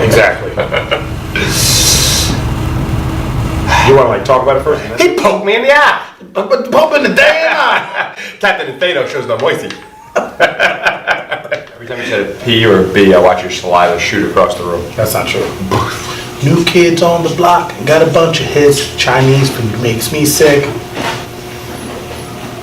Exactly. You want to like talk about it first? He poked me in the eye. Poke in the damn eye. Captain Thanos shows no mercy. Every time you said a P or a B, I watch your saliva shoot across the room. That's not true. New kids on the block, got a bunch of hits. Chinese food makes me sick.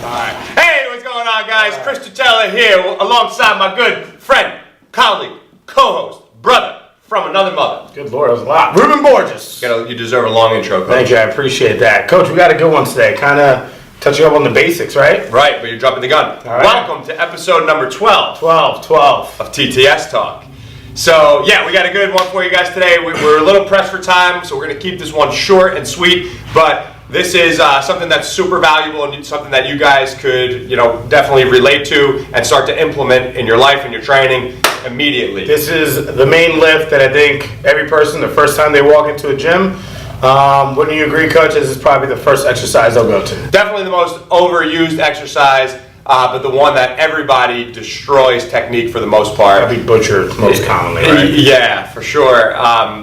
Alright. Hey, what's going on, guys? Chris here alongside my good friend, colleague, co-host, brother from another mother. Good Lord, that was a lot. Ruben Borges. You deserve a long intro, Coach. Thank you, I appreciate that. Coach, we got a good one today. Kind of touching up on the basics, right? Right, but you're jumping the gun. All right. Welcome to episode number 12. 12. Of TTS Talk. So, yeah, we got a good one for you guys today. We're a little pressed for time, so we're going to keep this one short and sweet, but this is something that's super valuable and something that you guys could, definitely relate to and start to implement in your life and your training immediately. This is the main lift that I think every person, the first time they walk into a gym, wouldn't you agree, Coach? This is probably the first exercise they'll go to. Definitely the most overused exercise, but the one that everybody destroys technique for the most part. That'd be butchered most commonly, right? Yeah, for sure.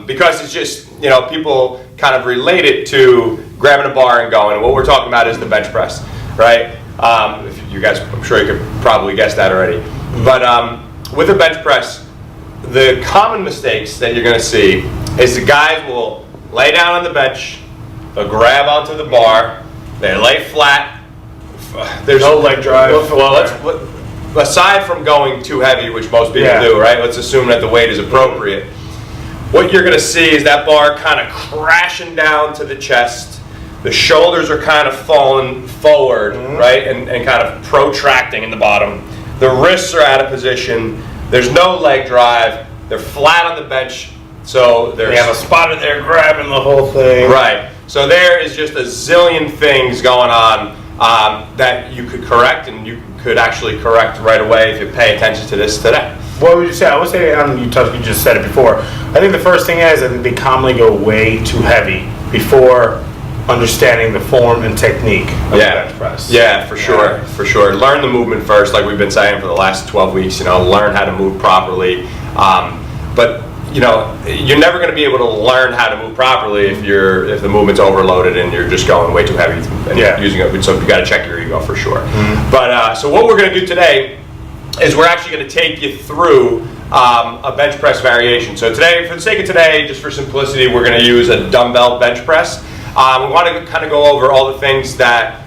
Because it's just, people kind of relate it to grabbing a bar and going. And what we're talking about is the bench press, right? If you guys, I'm sure you could probably guess that already. But with a bench press, the common mistakes that you're going to see is the guys will lay down on the bench, they'll grab onto the bar, they lay flat. There's no leg drive. Well, aside from going too heavy, which most people do, right? Let's assume that the weight is appropriate. What you're going to see is that bar kind of crashing down to the chest. The shoulders are kind of falling forward, right? And kind of protracting in the bottom. The wrists are out of position. There's no leg drive. They're flat on the bench. So they have a spotter there grabbing the whole thing. Right. So there is just a zillion things going on that you could correct, and you could actually correct right away if you pay attention to this today. What would you say? I would say, you just said it before. I think the first thing is, I think they commonly go way too heavy before understanding the form and technique of the bench press. Yeah, for sure. Learn the movement first, like we've been saying for the last 12 weeks. Learn how to move properly. But you're never going to be able to learn how to move properly if the movement's overloaded and you're just going way too heavy and using it. So you got to check your ego for sure. But so what we're going to do today is we're actually going to take you through a bench press variation. So today, for the sake of today, just for simplicity, we're going to use a dumbbell bench press. We want to kind of go over all the things that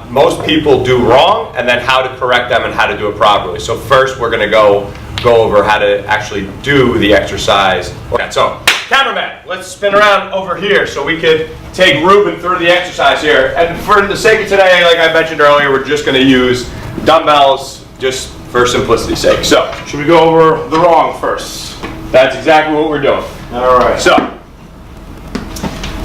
most people do wrong, and then how to correct them and how to do it properly. So first, we're going to go over how to actually do the exercise. Okay, so cameraman, let's spin around over here so we could take Ruben through the exercise here. And for the sake of today, like I mentioned earlier, we're just going to use dumbbells just for simplicity's sake. So should we go over the wrong first? That's exactly what we're doing. All right. So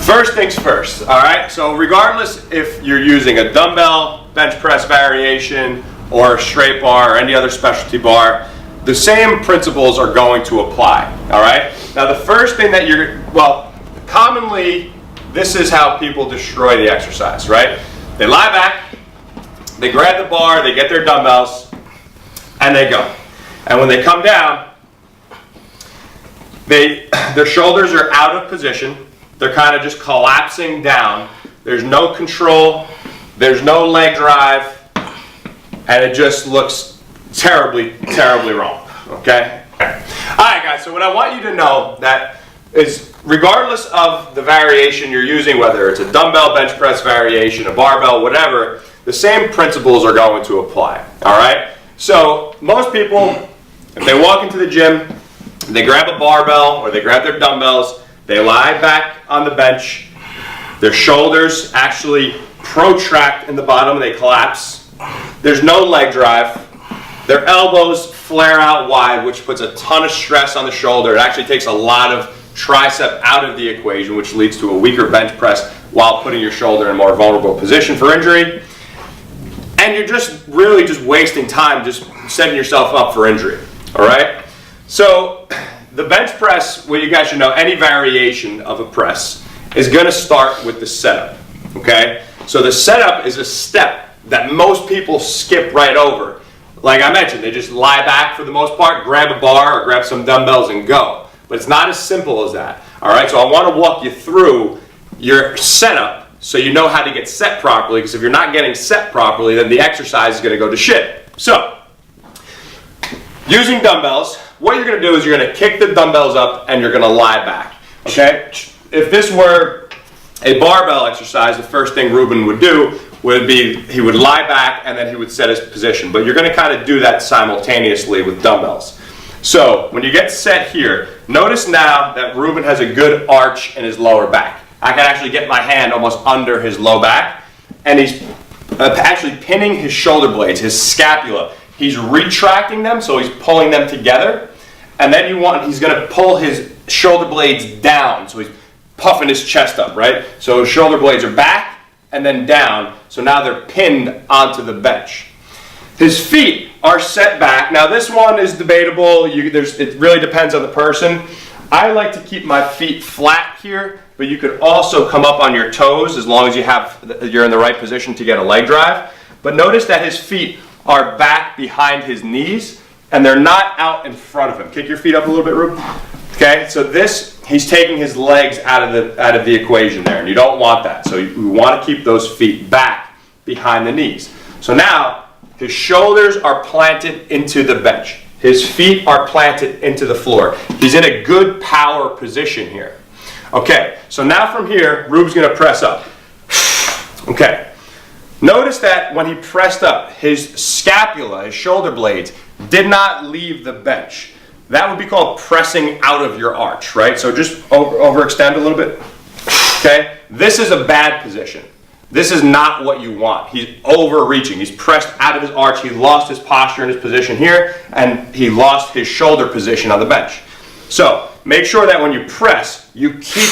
first things first, all right? So regardless if you're using a dumbbell bench press variation or a straight bar or any other specialty bar, the same principles are going to apply, all right? Now the first thing that commonly this is how people destroy the exercise, right? They lie back, they grab the bar, they get their dumbbells, and they go. And when they come down, their shoulders are out of position. They're kind of just collapsing down. There's no control. There's no leg drive. And it just looks terribly, terribly wrong. Okay? All right, guys. So what I want you to know that is regardless of the variation you're using, whether it's a dumbbell bench press variation, a barbell, whatever, the same principles are going to apply. All right? So most people, if they walk into the gym, they grab a barbell or they grab their dumbbells, they lie back on the bench, their shoulders actually protract in the bottom, they collapse. There's no leg drive. Their elbows flare out wide, which puts a ton of stress on the shoulder. It actually takes a lot of tricep out of the equation, which leads to a weaker bench press while putting your shoulder in a more vulnerable position for injury. And you're just really just wasting time just setting yourself up for injury, all right? So the bench press, well, you guys should know, any variation of a press is going to start with the setup, okay? So the setup is a step that most people skip right over. like I mentioned, they just lie back for the most part, grab a bar or grab some dumbbells and go. But it's not as simple as that. All right, so I want to walk you through your setup so you know how to get set properly, because if you're not getting set properly, then the exercise is going to go to shit. So, using dumbbells, what you're going to do is you're going to kick the dumbbells up and you're going to lie back. Okay? If this were a barbell exercise, the first thing Ruben would do would be he would lie back and then he would set his position. But you're going to kind of do that simultaneously with dumbbells. So when you get set here, notice now that Ruben has a good arch in his lower back. I can actually get my hand almost under his low back, and he's actually pinning his shoulder blades, his scapula. He's retracting them, so he's pulling them together. And then he's going to pull his shoulder blades down, so he's puffing his chest up, right? So his shoulder blades are back and then down, so now they're pinned onto the bench. His feet are set back. Now this one is debatable. It really depends on the person. I like to keep my feet flat here, but you could also come up on your toes as long as you're in the right position to get a leg drive. But notice that his feet are back behind his knees and they're not out in front of him. Kick your feet up a little bit, Rube. Okay, so he's taking his legs out of the equation there, and you don't want that. So you want to keep those feet back behind the knees. So now his shoulders are planted into the bench. His feet are planted into the floor. He's in a good power position here. Okay, so now from here, Rube's going to press up. Okay, notice that when he pressed up, his scapula, his shoulder blades, did not leave the bench. That would be called pressing out of your arch, right? So just overextend a little bit. Okay, this is a bad position. This is not what you want. He's overreaching. He's pressed out of his arch. He lost his posture and his position here, and he lost his shoulder position on the bench. So make sure that when you press, you keep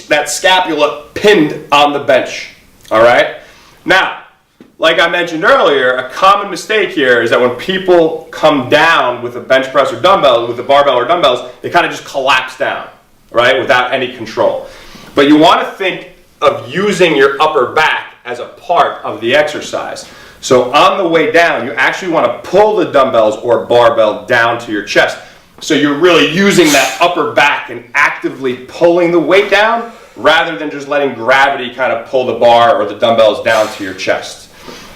that scapula pinned on the bench. All right? Now, like I mentioned earlier, a common mistake here is that when people come down with a bench press or dumbbell, with a barbell or dumbbells, they kind of just collapse down, right, without any control. But you want to think of using your upper back as a part of the exercise. So on the way down, you actually want to pull the dumbbells or barbell down to your chest. So you're really using that upper back and actively pulling the weight down rather than just letting gravity kind of pull the bar or the dumbbells down to your chest.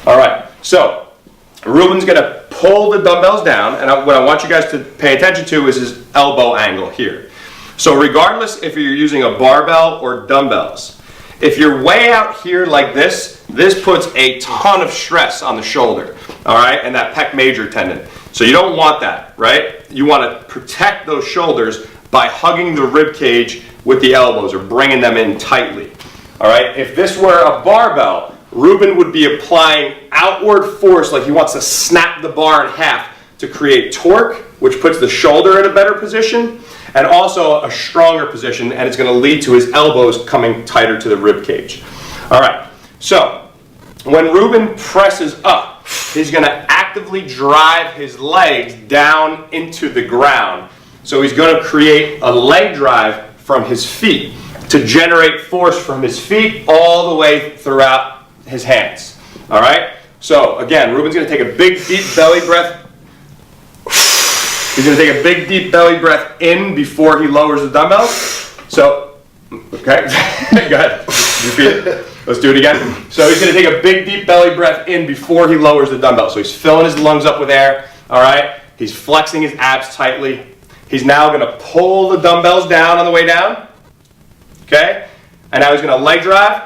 All right, so Ruben's going to pull the dumbbells down, and what I want you guys to pay attention to is his elbow angle here. So regardless if you're using a barbell or dumbbells, if you're way out here like this puts a ton of stress on the shoulder, all right, and that pec major tendon. So you don't want that, right? You want to protect those shoulders by hugging the rib cage with the elbows or bringing them in tightly, all right? If this were a barbell, Ruben would be applying outward force, like he wants to snap the bar in half to create torque, which puts the shoulder in a better position, and also a stronger position, and it's going to lead to his elbows coming tighter to the rib cage. All right, so when Ruben presses up, he's going to actively drive his legs down into the ground. So he's going to create a leg drive from his feet to generate force from his feet all the way throughout his hands. All right, so again, Ruben's going to take a big, deep belly breath. He's going to take a big, deep belly breath in before he lowers the dumbbells. So, okay, go ahead, repeat it. Let's do it again. So he's going to take a big, deep belly breath in before he lowers the dumbbells. So he's filling his lungs up with air, all right? He's flexing his abs tightly. He's now going to pull the dumbbells down on the way down, okay? And now he's going to leg drive,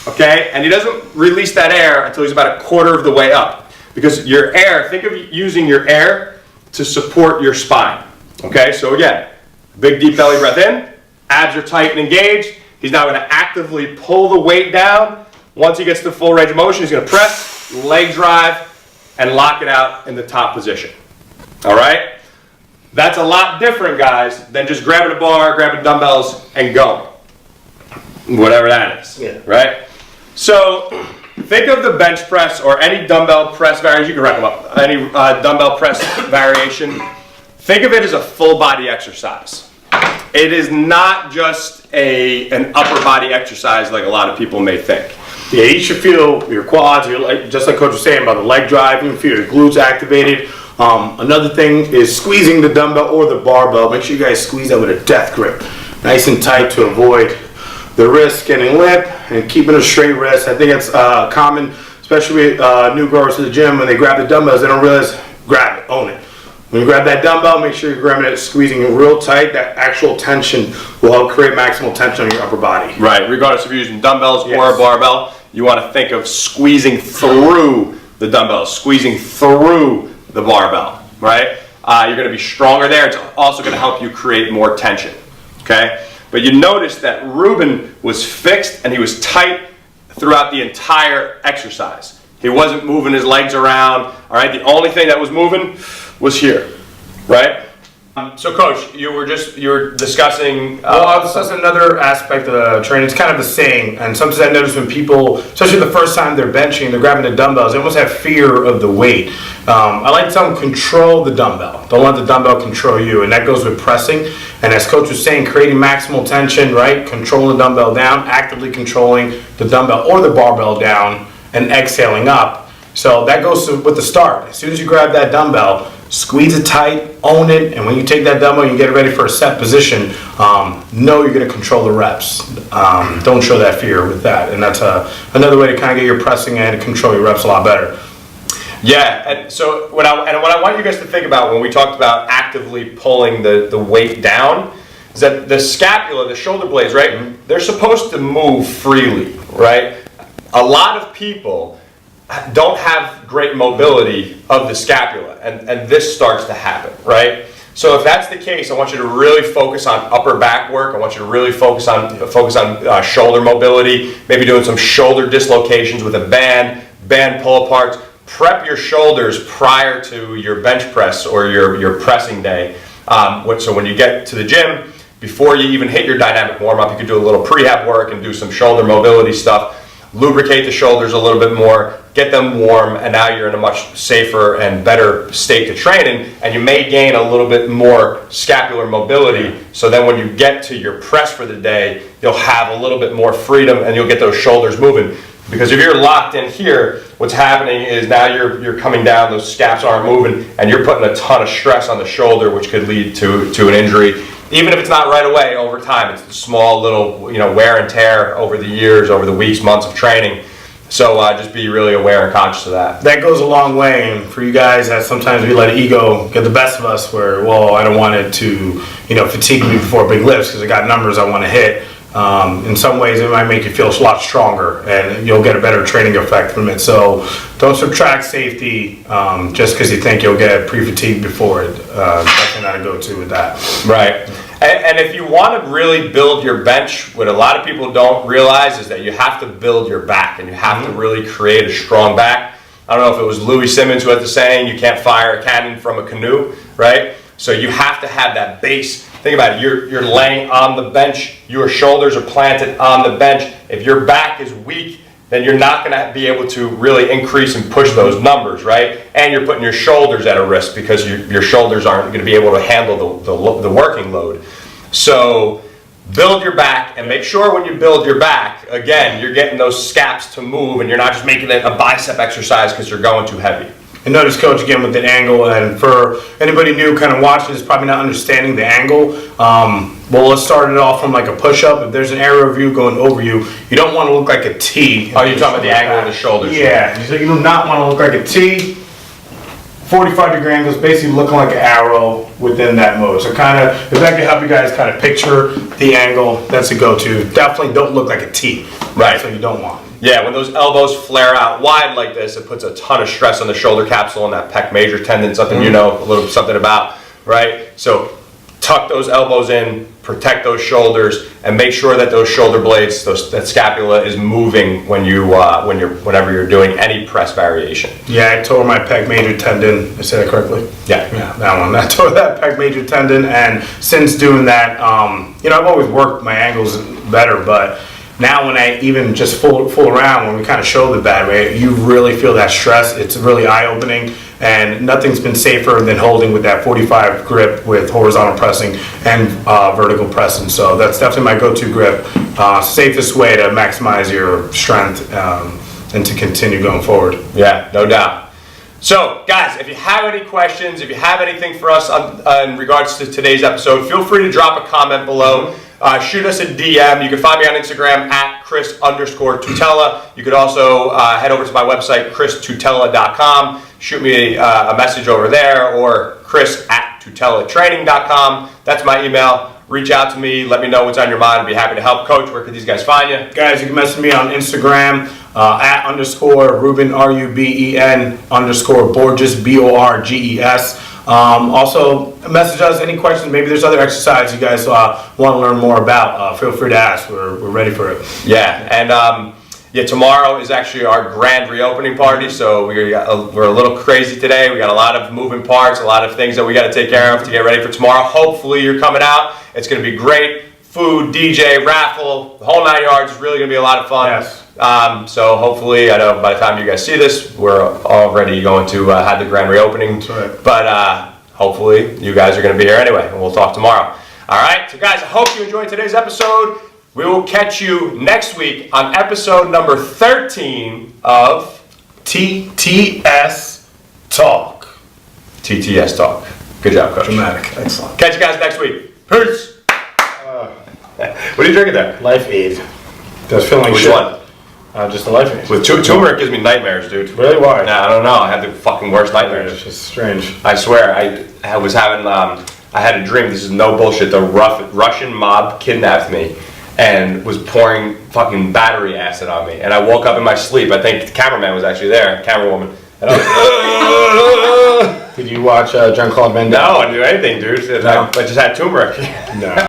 okay? And he doesn't release that air until he's about a quarter of the way up. Because your air, think of using your air to support your spine. Okay, so again, big deep belly breath in, abs are tight and engaged. He's now going to actively pull the weight down. Once he gets to full range of motion, he's going to press, leg drive, and lock it out in the top position. All right? That's a lot different, guys, than just grabbing a bar, grabbing dumbbells, and going. Whatever that is. Yeah. Right? So think of the bench press or any dumbbell press variation. You can wrap them up. Any dumbbell press variation. Think of it as a full body exercise. It is not just an upper body exercise like a lot of people may think. Yeah, you should feel your quads, just like Coach was saying about the leg drive, you can feel your glutes activated. Another thing is squeezing the dumbbell or the barbell. Make sure you guys squeeze that with a death grip. Nice and tight to avoid the wrist getting limp and keeping a straight wrist. I think it's common, especially with new growers to the gym, when they grab the dumbbells, they don't realize, grab it, own it. When you grab that dumbbell, make sure you're grabbing it, squeezing it real tight. That actual tension will help create maximal tension on your upper body. Right, regardless if you're using dumbbells or a barbell, you want to think of squeezing through the dumbbells, squeezing through the barbell, right? You're going to be stronger there. It's also going to help you create more tension, okay? But you notice that Ruben was fixed and he was tight throughout the entire exercise. He wasn't moving his legs around, all right? The only thing that was moving was here, right? So Coach, you were discussing... Well, this is another aspect of training. It's kind of a saying, and sometimes I notice when people, especially the first time they're benching, they're grabbing the dumbbells, they almost have fear of the weight. I like to tell them, control the dumbbell. Don't let the dumbbell control you, and that goes with pressing. And as Coach was saying, creating maximal tension, right? Controlling the dumbbell down, actively controlling the dumbbell or the barbell down, and exhaling up. So that goes with the start. As soon as you grab that dumbbell, squeeze it tight, own it, and when you take that dumbbell and you get ready for a set position, know you're going to control the reps. Don't show that fear with that, and that's another way to kind of get your pressing and control your reps a lot better. Yeah, and so what I want you guys to think about when we talked about actively pulling the weight down is that the scapula, the shoulder blades, right, they're supposed to move freely, right? A lot of people don't have great mobility of the scapula, and this starts to happen, right? So if that's the case, I want you to really focus on upper back work. I want you to really focus on shoulder mobility, maybe doing some shoulder dislocations with a band pull aparts. Prep your shoulders prior to your bench press or your pressing day. So when you get to the gym, before you even hit your dynamic warm-up, you could do a little prehab work and do some shoulder mobility stuff. Lubricate the shoulders a little bit more, get them warm, and now you're in a much safer and better state to train in, and you may gain a little bit more scapular mobility, so then when you get to your press for the day, you'll have a little bit more freedom and you'll get those shoulders moving. Because if you're locked in here, what's happening is now you're coming down, those scaps aren't moving, and you're putting a ton of stress on the shoulder, which could lead to an injury. Even if it's not right away, over time, it's a small little wear and tear over the years, over the weeks, months of training. So just be really aware and conscious of that. That goes a long way, and for you guys, that sometimes we let ego get the best of us where, well, I don't want it to fatigue me before big lifts because I got numbers I want to hit. In some ways, it might make you feel a lot stronger, and you'll get a better training effect from it. So don't subtract safety just because you think you'll get pre-fatigue before it. Definitely not a go-to with that. Right. And if you want to really build your bench, what a lot of people don't realize is that you have to build your back, and you have to really create a strong back. I don't know if it was Louis Simmons who had the saying, you can't fire a cannon from a canoe, right? So you have to have that base. Think about it, you're laying on the bench, your shoulders are planted on the bench. If your back is weak, then you're not going to be able to really increase and push those numbers, right? And you're putting your shoulders at a risk because your shoulders aren't going to be able to handle the working load. So build your back, and make sure when you build your back, again, you're getting those scaps to move, and you're not just making it a bicep exercise because you're going too heavy. And notice, Coach, again with the angle, and for anybody new kind of watching this, probably not understanding the angle, well, let's start it off from like a push-up. If there's an aerial view going over you, you don't want to look like a T. Oh, you're talking about the angle of the shoulders. Yeah, so you do not want to look like a T. 45-degree angles, basically looking like an arrow within that mode. So kind of, if that can help you guys kind of picture the angle, that's a go-to. Definitely don't look like a T. Right. So you don't want. Yeah, when those elbows flare out wide like this, it puts a ton of stress on the shoulder capsule and that pec major tendon, something you know a little something about, right? So tuck those elbows in, protect those shoulders, and make sure that those shoulder blades, that scapula is moving when whenever you're doing any press variation. Yeah, I tore my pec major tendon. I said that correctly? Yeah, that one. I tore that pec major tendon, and since doing that, I've always worked my angles better, but now when I even just fool around, when we kind of show the bad way, you really feel that stress. It's really eye-opening. and nothing's been safer than holding with that 45 grip with horizontal pressing and vertical pressing. So that's definitely my go-to grip. Safest way to maximize your strength and to continue going forward. Yeah, no doubt. So, guys, if you have any questions, if you have anything for us in regards to today's episode, feel free to drop a comment below. Shoot us a DM. You can find me on Instagram at Chris_Tutela. You could also head over to my website, christutela.com. Shoot me a message over there, or chris@tutelatraining.com. That's my email. Reach out to me. Let me know what's on your mind. I'd be happy to help. Coach, where could these guys find you? Guys, you can message me on Instagram @_Ruben RUBEN_Borges BORGES. Also, message us any questions. Maybe there's other exercises you guys want to learn more about. Feel free to ask. We're ready for it. Yeah, and tomorrow is actually our grand reopening party, so we're a little crazy today. We got a lot of moving parts, a lot of things that we got to take care of to get ready for tomorrow. Hopefully you're coming out. It's going to be great. Food, DJ, raffle, the whole 9 yards. Is really going to be a lot of fun. Yes. So hopefully, I know by the time you guys see this, we're already going to have the grand reopening. That's right. But hopefully you guys are going to be here anyway, and we'll talk tomorrow. All right, so guys, I hope you enjoyed today's episode. We will catch you next week on episode number 13 of TTS Talk. TTS Talk. Good job, Coach. Dramatic. Excellent. Catch you guys next week. Peace. What are you drinking there? Life Aid. That's feeling like Which shit. one? Just the Life Aid. With turmeric gives me nightmares, dude. Really? Why? Nah, I don't know. I had the fucking worst nightmares. It's just strange. I swear, I was having, I had a dream, this is no bullshit, the Russian mob kidnapped me and was pouring fucking battery acid on me. And I woke up in my sleep, I think the cameraman was actually there, camera woman. And I was Did you watch Jean-Claude Van Damme? no, I didn't do anything, dude. No. I just had turmeric. No.